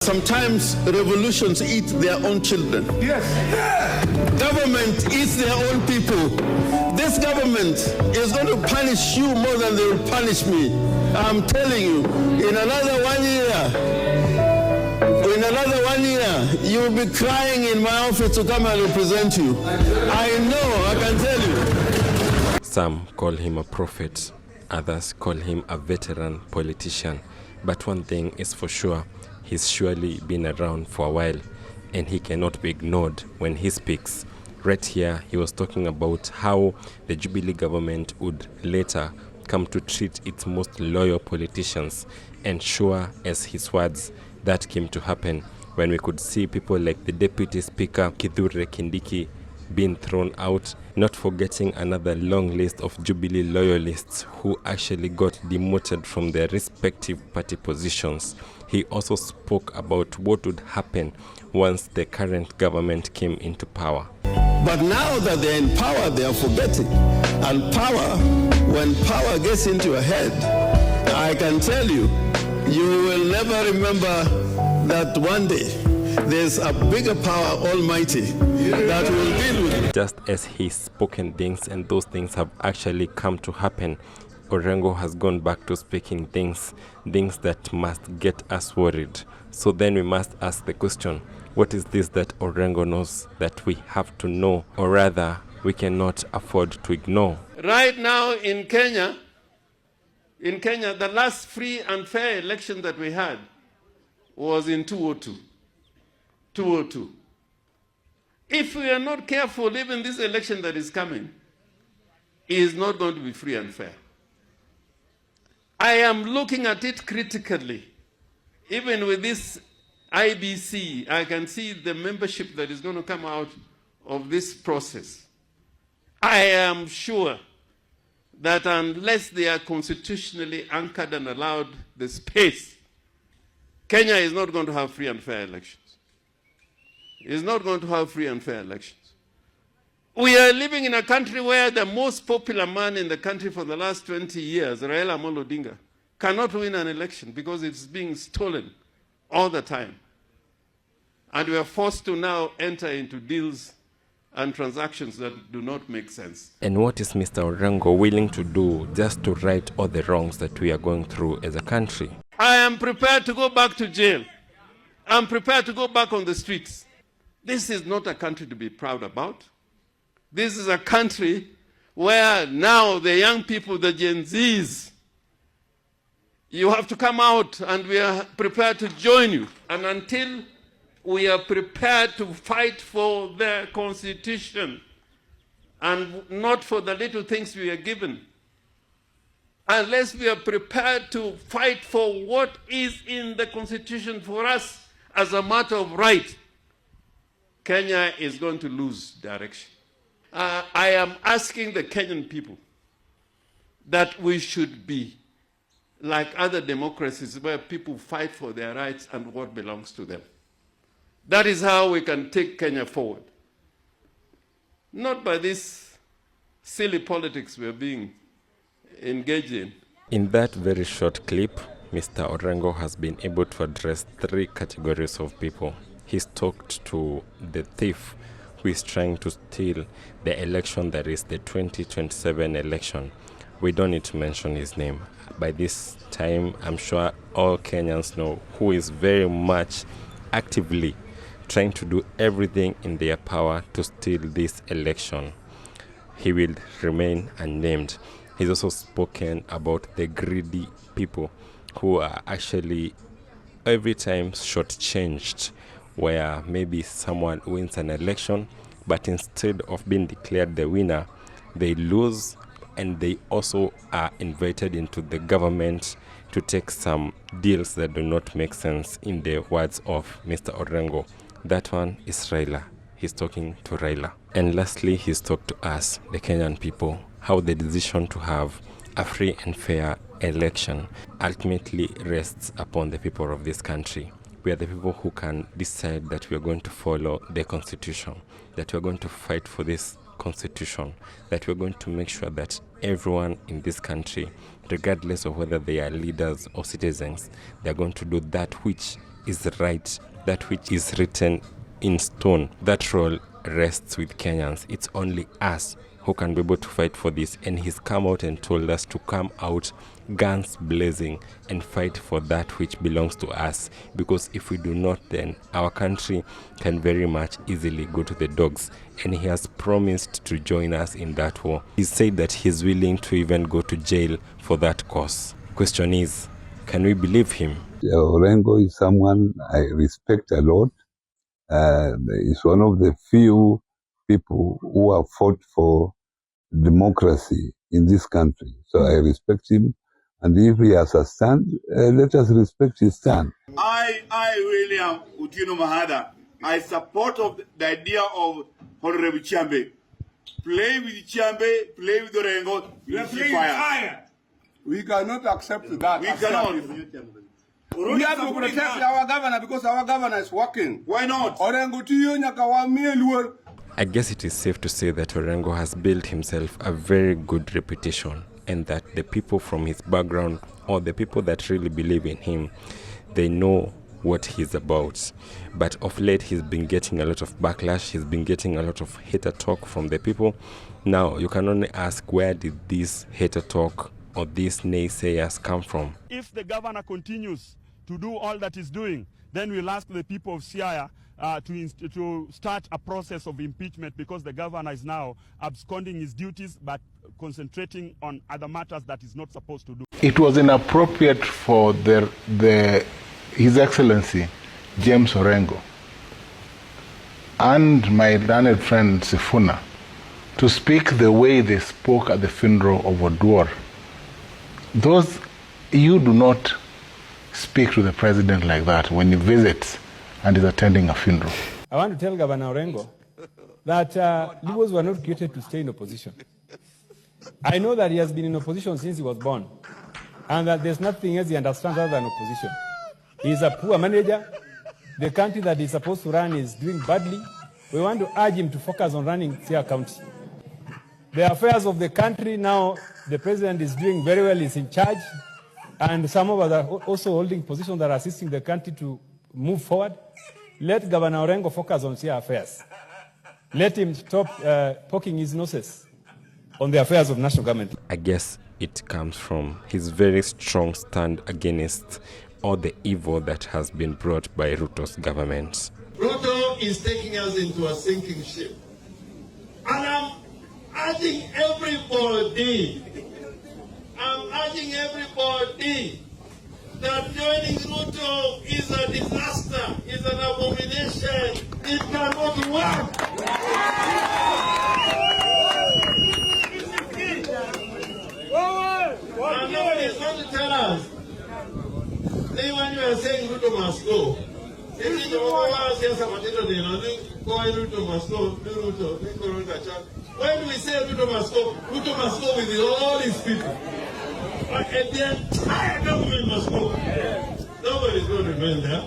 Sometimes revolutions eat their own children. Yes. Government eats their own people. This government is going to punish you more than they will punish me. I'm telling you, in another 1 year, you will be crying in my office to come and represent you. I know, I can tell you. Some call him a prophet, others call him a veteran politician. But one thing is for sure, he's surely been around for a while, and he cannot be ignored when he speaks. Right here, he was talking about how the Jubilee government would later come to treat its most loyal politicians, and sure as his words, that came to happen when we could see people like the Deputy Speaker Kithure Kindiki being thrown out, not forgetting another long list of Jubilee loyalists who actually got demoted from their respective party positions. He also spoke about what would happen once the current government came into power. But now that they're in power, they are forgetting. And power, when power gets into your head, I can tell you, you will never remember that one day there's a bigger power, almighty, that will deal with it. Just as he's spoken things and those things have actually come to happen, Orengo has gone back to speaking things that must get us worried. So then we must ask the question, what is this that Orengo knows that we have to know, or rather we cannot afford to ignore? Right now in Kenya, the last free and fair election that we had was in 2002. If we are not careful, even this election that is coming is not going to be free and fair. I am looking at it critically. Even with this IBC, I can see the membership that is going to come out of this process. I am sure that unless they are constitutionally anchored and allowed the space, Kenya is not going to have free and fair elections. It's not going to have free and fair elections. We are living in a country where the most popular man in the country for the last 20 years, Raila Amolo Odinga, cannot win an election because it's being stolen all the time. And we are forced to now enter into deals and transactions that do not make sense. And what is Mr. Orengo willing to do just to right all the wrongs that we are going through as a country? I am prepared to go back to jail. I'm prepared to go back on the streets. This is not a country to be proud about. This is a country where now the young people, the Gen Zs, you have to come out, and we are prepared to join you. And until we are prepared to fight for the Constitution and not for the little things we are given, unless we are prepared to fight for what is in the Constitution for us as a matter of right, Kenya is going to lose direction. I am asking the Kenyan people that we should be like other democracies where people fight for their rights and what belongs to them. That is how we can take Kenya forward. Not by this silly politics we are being engaged in. In that very short clip, Mr. Orengo has been able to address 3 categories of people. He's talked to the thief who is trying to steal the election, that is the 2027 election. We don't need to mention his name. By this time, I'm sure all Kenyans know who is very much actively trying to do everything in their power to steal this election. He will remain unnamed. He's also spoken about the greedy people who are actually every time shortchanged, where maybe someone wins an election, but instead of being declared the winner, they lose, and they also are invited into the government to take some deals that do not make sense, in the words of Mr. Orengo. That one is Raila. He's talking to Raila. And lastly, he's talked to us, the Kenyan people, how the decision to have a free and fair election ultimately rests upon the people of this country. We are the people who can decide that we are going to follow the Constitution, that we are going to fight for this Constitution, that we are going to make sure that everyone in this country, regardless of whether they are leaders or citizens, they are going to do that which is right, that which is written in stone, that role rests with Kenyans. It's only us who can be able to fight for this. And he's come out and told us to come out guns blazing and fight for that which belongs to us. Because if we do not, then our country can very much easily go to the dogs. And he has promised to join us in that war. He said that he's willing to even go to jail for that cause. Question is, can we believe him? Orengo is someone I respect a lot. He's one of the few people who have fought for democracy in this country. So I respect him. And if he has a stand, let us respect his stand. I William Utino Mahada, I support of the idea of Honorable Chambe. Play with Chambe, play with Orengo, you see fire. We cannot accept that. We cannot. We have to protect our governor because our governor is working. Why not? Orengo tiyo nyakawamie luo. I guess it is safe to say that Orengo has built himself a very good reputation, and that the people from his background, or the people that really believe in him, they know what he's about. But of late, he's been getting a lot of backlash. He's been getting a lot of hater talk from the people. Now, you can only ask, where did this hater talk or these naysayers come from? If the continues to do all that he's doing, then we'll ask the people of Siaya to start a process of impeachment, because the governor is now absconding his duties but concentrating on other matters that he's not supposed to do. It was inappropriate for His Excellency James Orengo and my learned friend Sifuna to speak the way they spoke at the funeral of Oduor. You do not speak to the president like that when he visits and is attending a funeral. I want to tell Governor Orengo that Lubos were not created to stay in opposition. I know that he has been in opposition since he was born, and that there's nothing else he understands other than opposition. He is a poor manager. The country that he's supposed to run is doing badly. We want to urge him to focus on running Siaya County. The affairs of the country now, the president is doing very well, he's in charge, and some of us are also holding positions that are assisting the country to move forward. Let Governor Orengo focus on Siaya affairs. Let him stop poking his noses on the affairs of national government. I guess it comes from his very strong stand against all the evil that has been brought by Ruto's government. Ruto is taking us into a sinking ship. And I'm urging everybody that joining Ruto is a disaster, is an abomination. It cannot work. And nobody is going to tell us. Then when you are saying Ruto must go, when we say Ruto must go with all his people. And the entire government must go. Nobody is going to remain there.